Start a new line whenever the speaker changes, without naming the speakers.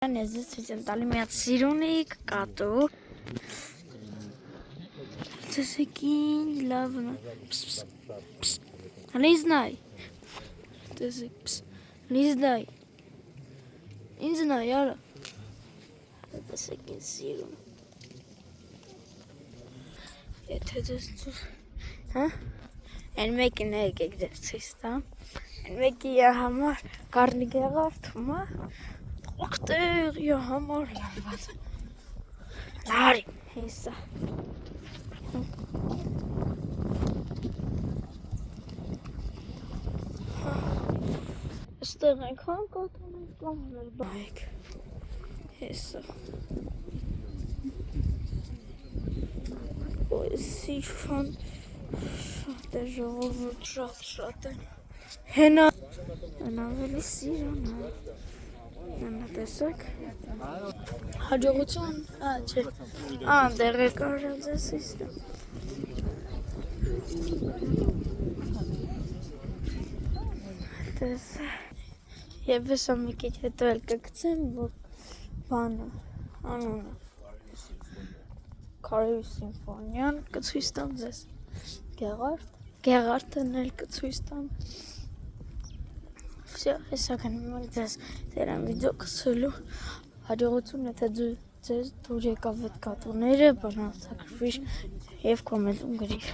Ես տալի մի հատ սիրունիկ կատու տեսեք ինչ լավն է լիզնայ տեսեք լիզնայ ինձ նայ արա տեսեք ինչ սիրուն եթե դες հա այն մեկին եկեք դες ցույց տամ այն մեկի համար կարնի գեղարդում է Ախտեղ я համար լավված լարի հեսա Այստեղ այնքան կատուն են կամնել բայք հեսա Ոյսի շան շատ է ժողովուրդ շատ են հենա են ավելի սիրան է Նա տեսեք հաջողություն չէ դեղ է կարած ես իստը տեսեք և ես մի քիչ հետո էլ կգցեմ որ բանը անունը Կարևի սիմֆոնիան կցույց տամ ձեզ Գեղարդն էլ կցույց տամ Всё, հեսա կնեմ ձեզ դերան վիդեո կսելու հաջողություն եթե ձեզ դուր եկավ այդ կատուները բանացակրվիր և կոմենտում գրիր